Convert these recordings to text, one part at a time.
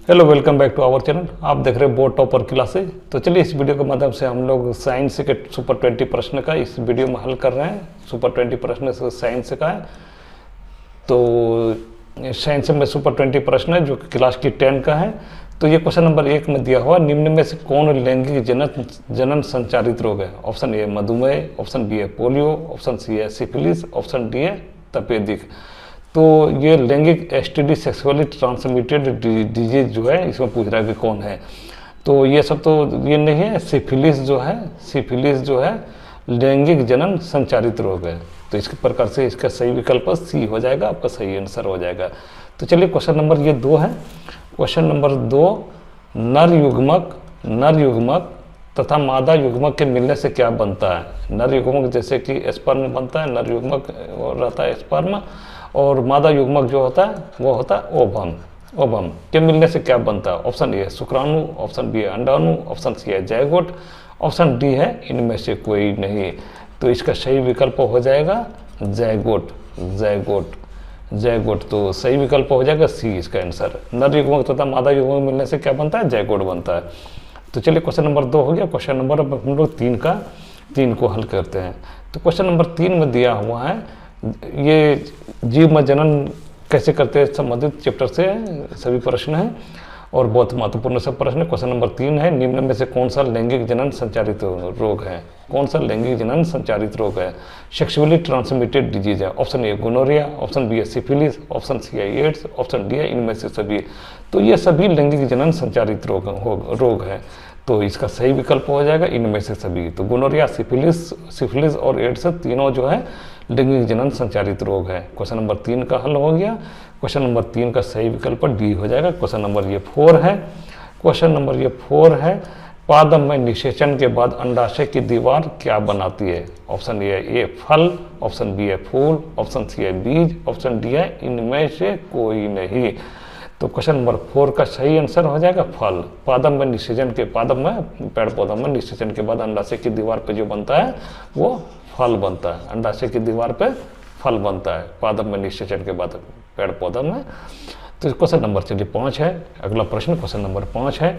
Hello, welcome back to our channel. आप देख रहे हैं बोर्ड टॉपर क्लासेज। तो चलिए इस वीडियो के माध्यम से हम लोग साइंस के सुपर 20 प्रश्न का इस वीडियो में हल कर रहे हैं। सुपर 20 प्रश्न साइंस का है। तो साइंस में सुपर 20 प्रश्न है जो कि क्लास की 10 का है। तो ये क्वेश्चन नंबर 1 में दिया हुआ, निम्न में से कौन लैंगिक जनन संचारित रोग है? ऑप्शन ए मधुमेह, ऑप्शन बी है पोलियो, ऑप्शन सी है सिफिलिस, ऑप्शन डी है तपेदिक। तो ये लैंगिक एसटीडी सेक्सुअली ट्रांसमिटेड डिजीज जो है, इसमें पूछ रहा है कि कौन है। तो ये सब तो ये नहीं है। सिफिलिस जो है लैंगिक जनन संचारित रोग है। तो इस प्रकार से इसका सही विकल्प सी हो जाएगा, आपका सही आंसर हो जाएगा। तो चलिए क्वेश्चन नंबर ये 2 है। क्वेश्चन नंबर 2, नर युग्मक तथा मादा युग्मक के मिलने से क्या बनता है? नर युग्मक जैसे कि स्पर्म बनता है, नर युग्मक रहता है स्पर्म, और मादा युग्मक जो होता है वो होता है ओवम के मिलने से क्या बनता है? ऑप्शन ए शुक्राणु, ऑप्शन बी है अंडाणु, ऑप्शन सी है जायगोट, ऑप्शन डी है इनमें से कोई नहीं। तो इसका सही विकल्प हो जाएगा जायगोट। तो सही विकल्प हो जाएगा सी इसका आंसर। नर युग्मक तथा मादा युग्मक मिलने से क्या बनता है? जायगोट बनता है। तो चलिए क्वेश्चन नंबर 2 हो गया। क्वेश्चन नंबर हम लोग 3 को हल करते हैं। तो क्वेश्चन नंबर 3 में दिया हुआ है, ये जीव में जनन कैसे करते हैं संबंधित चैप्टर से सभी प्रश्न हैं और बहुत महत्वपूर्ण सब प्रश्न है। क्वेश्चन नंबर 3 है, निम्न में से कौन सा लैंगिक जनन संचारित रोग है? कौन सा लैंगिक जनन संचारित रोग है? सेक्सुअली ट्रांसमिटेड डिजीज है। Option A gonorrhoea, option B है सिफिलिस, ऑप्शन सी है एड्स, ऑप्शन डी है इनमें से सभी। तो ये सभी लैंगिक जनन संचारित रोग है। तो इसका सही विकल्प हो जाएगा इनमें से सभी। तो गोनोरिया, सिफिलिस और एड्स तीनों जो है लैंगिक जनन संचारित रोग है। क्वेश्चन नंबर 3 का हल हो गया। क्वेश्चन नंबर 3 का सही विकल्प डी हो जाएगा। क्वेश्चन नंबर ये 4 है। क्वेश्चन नंबर ये 4 है, पादप में निषेचन के बाद अंडाशय की दीवार क्या बनाती है? ऑप्शन ए फल, ऑप्शन बी है फूल, ऑप्शन सी है बीज, ऑप्शन डी है इनमें से कोई नहीं। तो क्वेश्चन नंबर 4 का सही आंसर हो जाएगा फल। पादप में पेड़ पौधों में निषेचन के बाद अंडाशय की दीवार पे जो बनता है वो फल बनता है। अंडाशय की दीवार पे फल बनता है पादप में निषेचन के बाद पेड़ पौधा में। तो क्वेश्चन नंबर चलिए 5 है। अगला प्रश्न क्वेश्चन नंबर 5 है।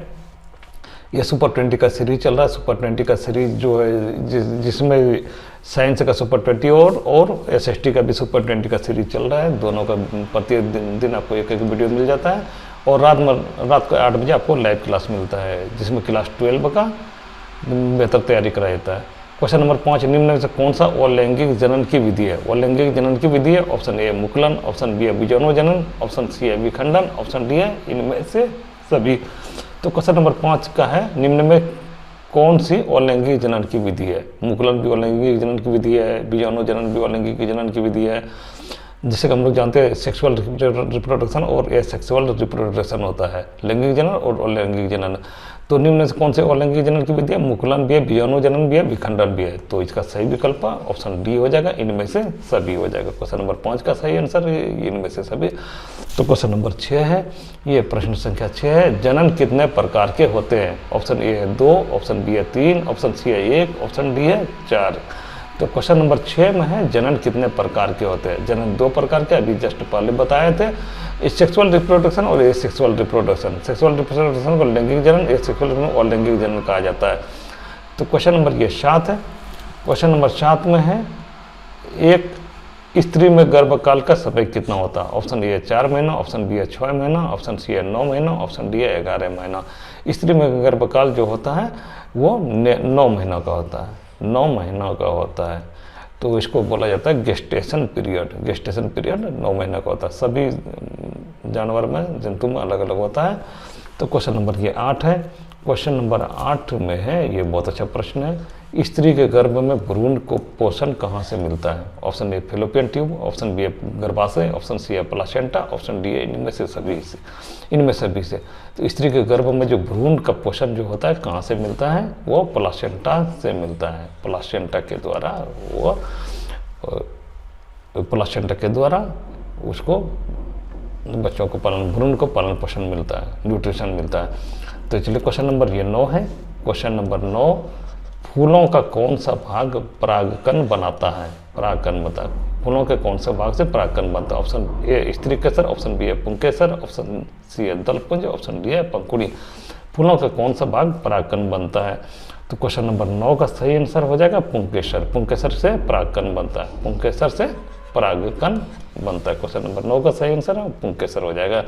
ये सुपर 20 का सीरीज चल रहा है। सुपर 20 का सीरीज जो है जिसमें साइंस का सुपर 20 और एसएसटी का भी सुपर 20 का सीरीज चल रहा है। दोनों का प्रति दिन आपको एक वीडियो मिल जाता है और रात को 8 बजे आपको लाइव क्लास मिलता है, जिसमें क्लास 12 का बेहतर तैयारी कराया जाता है। क्वेश्चन नंबर 5, निम्न में से कौन सा अलैंगिक जनन की विधि है? अलैंगिक जनन की विधि है। ऑप्शन ए मुकुलन, ऑप्शन बी है बीजाणु जनन, ऑप्शन सी है विखंडन, ऑप्शन डी है इनमें से सभी। तो क्वेश्चन नंबर 5 का है, निम्न में कौन सी अलैंगिक जनन की विधि है? मुकुलन भी अलैंगिक जनन की विधि है, बीजाणु जनन भी अलैंगिक जनन की विधि है। जिसे हम लोग जानते हैं सेक्सुअल रिप्रोडक्शन और एसेक्सुअल रिप्रोडक्शन होता है, लैंगिक जनन और अलैंगिक जनन। तो निम्न से कौन से अलैंगिक जनन की विधि है? मुकुलन भी है, बीजाणु जनन भी है, विखंडन भी है। तो इसका सही विकल्प ऑप्शन डी हो जाएगा, इनमें से सभी हो जाएगा। क्वेश्चन नंबर 5 का सही आंसर इनमें से सभी। तो क्वेश्चन नंबर 6 है, ये प्रश्न संख्या 6 है, जनन कितने प्रकार के होते हैं? ऑप्शन ए है 2, ऑप्शन बी है 3, ऑप्शन सी है 1, ऑप्शन डी है 4। तो क्वेश्चन नंबर 6 में है, जनन कितने प्रकार के होते हैं? जनन 2 प्रकार के अभी जस्ट पहले बताए थे, सेक्सुअल रिप्रोडक्शन और एसेक्सुअल रिप्रोडक्शन। सेक्सुअल रिप्रोडक्शन को लैंगिक जनन, एसेक्सुअल रिप्रोडक्शन और लैंगिक जनन कहा जाता है। तो क्वेश्चन नंबर ये 7 है। क्वेश्चन नंबर 7 में है, एक स्त्री में गर्भकाल का समय कितना होता है? ऑप्शन ए है 4 महीना, ऑप्शन बी है 6 महीना, ऑप्शन सी है 9 महीना, ऑप्शन डी है 11 महीना। स्त्री में गर्भकाल जो होता है वो 9 महीना का होता है, 9 महीना का होता है। तो इसको बोला जाता है गेस्टेशन पीरियड 9 महीने का होता है। सभी जानवर में, जंतु में अलग अलग होता है। तो क्वेश्चन नंबर ये 8 है। क्वेश्चन नंबर 8 में है, ये बहुत अच्छा प्रश्न है, स्त्री के गर्भ में भ्रूण को पोषण कहाँ से मिलता है? Option A fallopian tube, option B है गर्भाशय, ऑप्शन सी है प्लासेंटा, ऑप्शन डी है इनमें सभी से। तो स्त्री के गर्भ में जो भ्रूण का पोषण जो होता है कहाँ से मिलता है? वो प्लासेंटा से मिलता है। प्लासेंटा के द्वारा उसको बच्चों को भ्रूण को पालन पोषण मिलता है, न्यूट्रिशन मिलता है। तो चलिए क्वेश्चन नंबर ये 9 है। क्वेश्चन नंबर 9, फूलों का कौन सा भाग परागकण बनाता है? परागकण बता, फूलों के कौन से भाग से परागकण बनता है? ऑप्शन ए स्त्री केसर, ऑप्शन बी है पुंकेसर, ऑप्शन सी है दलपुंज, ऑप्शन डी है पंखुड़ी। फूलों का कौन सा भाग परागकण बनता है? तो क्वेश्चन नंबर 9 का सही आंसर हो जाएगा पुंकेसर। पुंकेसर से परागकण बनता है, पुंकेसर से परागकण बनता है। क्वेश्चन नंबर 9 का सही आंसर है पुंकेसर हो जाएगा।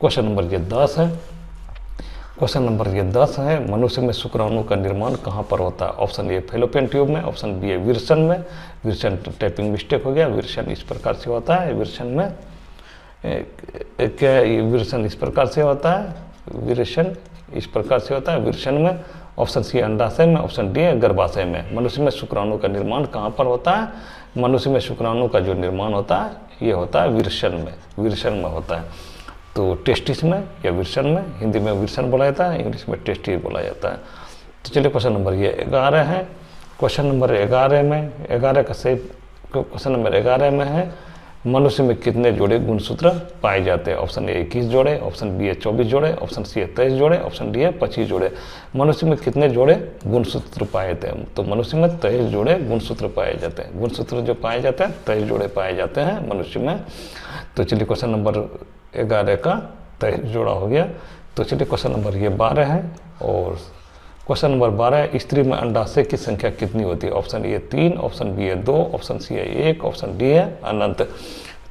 क्वेश्चन नंबर ये 10 है। क्वेश्चन नंबर ये 10 है, मनुष्य में शुक्राणु का निर्माण कहाँ पर होता है? ऑप्शन ए फेलोपियन ट्यूब में, ऑप्शन बी है विरसन में। विरसन टाइपिंग मिस्टेक हो गया, विरसन इस प्रकार से होता है, विरसन में क्या विरसन इस प्रकार से होता है, विरसन इस प्रकार से होता है विरसन में। ऑप्शन सी अंडाशय में, ऑप्शन डी है गर्भाशय में। मनुष्य में शुक्राणु का निर्माण कहाँ पर होता है? मनुष्य में शुक्राणु का जो निर्माण होता है ये होता है विरसन में, विरसन में होता है। तो टेस्टिस में या विरसन में, हिंदी में विरसन बोला जाता है, इंग्लिश में टेस्टिस बोला जाता है। तो चलिए क्वेश्चन नंबर ये 11 है। क्वेश्चन नंबर 11 में 11 का सही क्वेश्चन नंबर 11 में है, मनुष्य में कितने जोड़े गुणसूत्र पाए जाते हैं? ऑप्शन ए 21 जोड़े, ऑप्शन बी है 24 जोड़े, ऑप्शन सी है 23 जोड़े, ऑप्शन डी है 25 जोड़े। मनुष्य में कितने जोड़े गुणसूत्र पाए जाते हैं? तो मनुष्य में 23 जोड़े गुणसूत्र पाए जाते हैं। गुणसूत्र जो पाए जाते हैं 23 जोड़े पाए जाते हैं मनुष्य में। तो चलिए क्वेश्चन नंबर 11 का 23 जोड़ा हो गया। तो चलिए क्वेश्चन नंबर ये 12 है। और क्वेश्चन नंबर 12, स्त्री में अंडाशय की संख्या कितनी होती है? ऑप्शन ए 3, ऑप्शन बी है 2, ऑप्शन सी है 1, ऑप्शन डी है अनंत।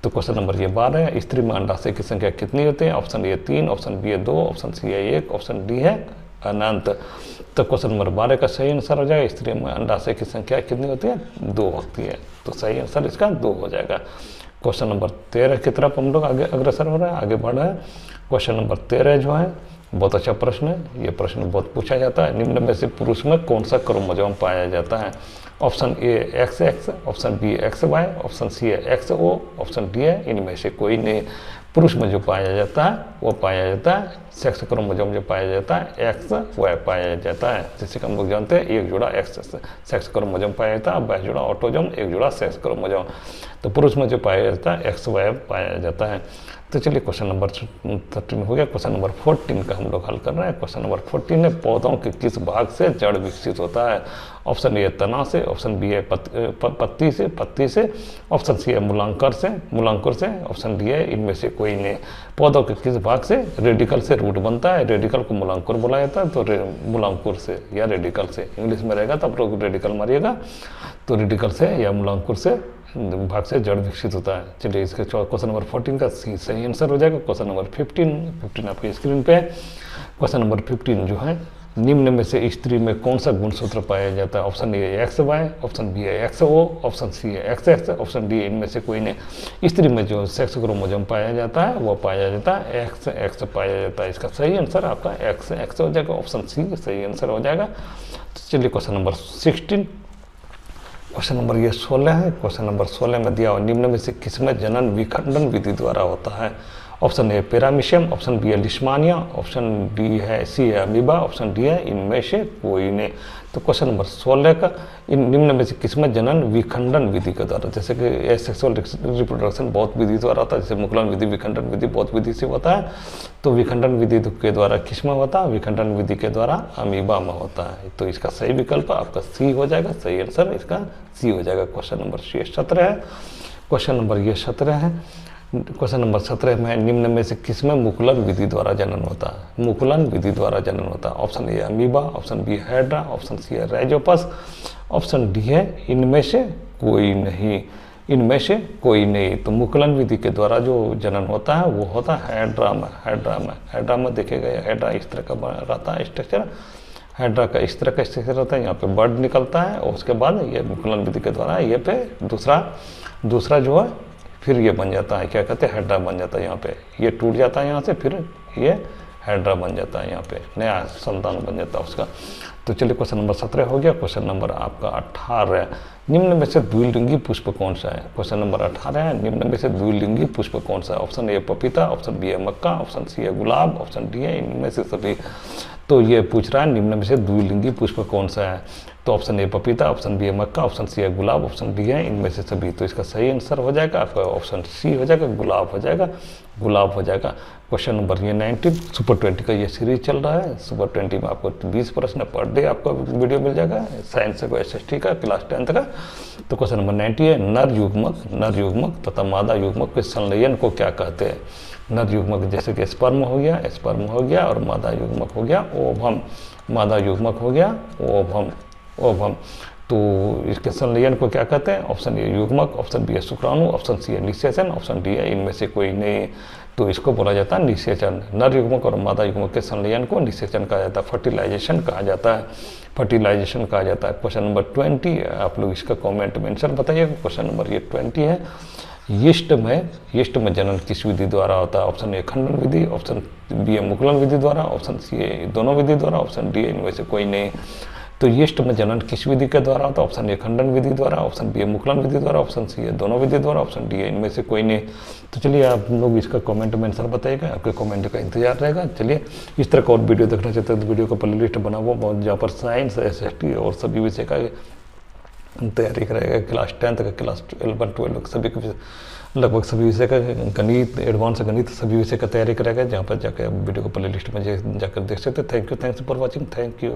तो क्वेश्चन नंबर ये 12 है, स्त्री में अंडाशय की संख्या कितनी होती है? ऑप्शन ए 3, ऑप्शन बी है 2, ऑप्शन सी है 1, ऑप्शन डी है अनंत। तो क्वेश्चन नंबर 12 का सही आंसर हो जाएगा, स्त्री में अंडाशय की संख्या कितनी होती है? 2 होती है। तो सही आंसर इसका 2 हो जाएगा। क्वेश्चन नंबर 13 की तरफ हम लोग आगे अग्रसर हो रहे हैं, आगे बढ़ रहे हैं। क्वेश्चन नंबर 13 जो है बहुत अच्छा प्रश्न है, ये प्रश्न बहुत पूछा जाता है। निम्न में से पुरुष में कौन सा क्रोमोसोम पाया जाता है? Option A XX, option B XY, option C है XO, ऑप्शन डी है इनमें से कोई नहीं। पुरुष में जो पाया जाता है वो पाया जाता है सेक्स क्रोमोसोम जो पाया जाता है XY पाया जाता है। जैसे कि हम लोग जानते हैं एक जोड़ा X सेक्स क्रोमोसोम पाया जाता है, 22 जोड़ा ऑटोसोम, एक जोड़ा सेक्स क्रोमोसोम। तो पुरुष में जो पाया जाता है XY पाया जाता है। तो चलिए क्वेश्चन नंबर 13 हो गया। क्वेश्चन नंबर 14 का हम लोग हल कर रहे हैं। क्वेश्चन नंबर 14 है, पौधों के किस भाग से जड़ विकसित होता है? ऑप्शन ए तना से, ऑप्शन बी है पत्ती से, ऑप्शन सी है मूलांकुर से, ऑप्शन डी है इनमें से कोई नहीं। पौधों के किस भाग से? रेडिकल से रूट बनता है, रेडिकल को मूलांकुर बोला जाता है। तो मूलांकुर से या रेडिकल से, इंग्लिश में रहेगा तो आप लोग रेडिकल मारिएगा। तो रेडिकल से या मूलांकुर से भाग से जड़ विकसित होता है। चलिए इसके क्वेश्चन नंबर 14 का सी सही आंसर हो जाएगा। क्वेश्चन नंबर 15 आपकी स्क्रीन पे है। क्वेश्चन नंबर 15 जो है, निम्न में से स्त्री में कौन सा गुणसूत्र पाया जाता है? Option A XY, option B है XO, ऑप्शन सी है XX, ऑप्शन डी इनमें से कोई नहीं। स्त्री में जो सेक्स क्रोमोसोम पाया जाता है वो पाया जाता है XX पाया जाता है। इसका सही आंसर आपका XX हो जाएगा, ऑप्शन सी सही आंसर हो जाएगा। तो चलिए क्वेश्चन नंबर 16, क्वेश्चन नंबर ये 16 है। क्वेश्चन नंबर 16 में दिया हुआ, निम्न में से किसमें जनन विखंडन विधि द्वारा होता है? Option A paramecium, option B है लिस्मानिया, ऑप्शन डी है सी है अमीबा, ऑप्शन डी है इनमें से कोई नहीं। तो क्वेश्चन नंबर 16 का, इन निम्न में से किसमें जनन विखंडन विधि के द्वारा, जैसे कि एसेक्सुअल रिप्रोडक्शन बहुत विधि द्वारा होता है, जैसे मुकुलन विधि, विखंडन विधि बहुत विधि से होता है। तो विखंडन विधि के द्वारा किसमें होता है? विखंडन विधि के द्वारा अमीबा में होता है। तो इसका सही विकल्प आपका सी हो जाएगा, सही आंसर इसका सी हो जाएगा। क्वेश्चन नंबर 17 है। क्वेश्चन नंबर ये 17 है। क्वेश्चन नंबर 17 में, निम्न में से किसमें मुकुलन विधि द्वारा जनन होता है? मुकुलन विधि द्वारा जनन होता है। Option A amoeba, option B hydra, option C है राइजोपस, ऑप्शन डी है इनमें से कोई नहीं, इनमें से कोई नहीं। तो मुकुलन विधि के द्वारा जो जनन होता है वो होता है हाइड्रा में देखिएगा, हाइड्रा इस तरह का रहता है स्ट्रक्चर, हाइड्रा का इस तरह का स्ट्रक्चर रहता है। यहाँ पे बर्ड निकलता है और उसके बाद ये मुकुलन विधि के द्वारा ये पे दूसरा जो है फिर ये बन जाता है, क्या कहते हैं, हाइड्रा बन जाता है। यहाँ पे ये टूट जाता है यहाँ से, फिर ये हाइड्रा बन जाता है, यहाँ पे नया संतान बन जाता है उसका। तो चलिए क्वेश्चन नंबर 17 हो गया। क्वेश्चन नंबर आपका 18 है। निम्न में से द्विलिंगी पुष्प कौन सा है? क्वेश्चन नंबर 18 है। निम्न में से द्विलिंगी पुष्प कौन सा है? ऑप्शन ए पपीता, ऑप्शन बी है मक्का, ऑप्शन सी है गुलाब, ऑप्शन डी है इनमें से सभी। तो ये पूछ रहा है निम्न में से द्विलिंगी पुष्प कौन सा है? तो ऑप्शन ए पपीता, ऑप्शन बी है मक्का, ऑप्शन सी है गुलाब, ऑप्शन डी है इनमें से सभी। तो इसका सही आंसर हो जाएगा आपका ऑप्शन सी हो जाएगा, गुलाब हो जाएगा, गुलाब हो जाएगा। क्वेश्चन नंबर ये 19 सुपर 20 का ये सीरीज चल रहा है। सुपर 20 में आपको 20 प्रश्न पर डे आपको वीडियो मिल जाएगा, साइंस को SST का क्लास 10th का। तो क्वेश्चन नंबर 90 है नर युग्मक तथा मादा युग्मक के संलयन को क्या कहते हैं। नर युग्मक जैसे कि स्पर्म हो गया और मादा युग्मक हो गया ओवम, मादा युग्मक हो गया ओवम। तो इसके संलयन को क्या कहते हैं। ऑप्शन ए युग्मक, ऑप्शन बी है शुक्राणु, ऑप्शन सी है निषेचन, ऑप्शन डी है इनमें से कोई नहीं। तो इसको बोला जाता है निषेचन। नर युग्मक और मादा युग्मक के संलयन को निषेचन कहा जाता है, फर्टिलाइजेशन कहा जाता है, फर्टिलाइजेशन कहा जाता है। क्वेश्चन नंबर 20 आप लोग इसका कॉमेंट में आंसर बताइएगा। क्वेश्चन नंबर ये 20 है, यीस्ट में जनन किस विधि द्वारा होता है। ऑप्शन ए खंडन विधि, ऑप्शन बी है मुकुलन विधि द्वारा, ऑप्शन सी है दोनों विधि द्वारा, ऑप्शन डी है इनमें से कोई नहीं। तो यीस्ट में जनन किस विधि के द्वारा होता है। ऑप्शन ए खंडन विधि द्वारा, ऑप्शन बी है मुकुलन विधि द्वारा, ऑप्शन सी है दोनों विधि द्वारा, ऑप्शन डी है इनमें से कोई नहीं। तो चलिए आप लोग इसका कमेंट में आंसर बताइएगा, आपके कमेंट का इंतजार रहेगा। चलिए इस तरह का और वीडियो देखना चाहते हैं तो वीडियो का प्ले लिस्ट बना हुआ जहाँ पर साइंस SST और सभी विषय का तैयारी करेगा, क्लास 10th का, क्लास 11 12 सभी के लगभग सभी विषय का गणित, एडवांस गणित सभी विषय का तैयारी करेगा, जहाँ पर जाकर वीडियो को प्ले लिस्ट में जाकर देख सकते हैं। Thank you for watching, thank you.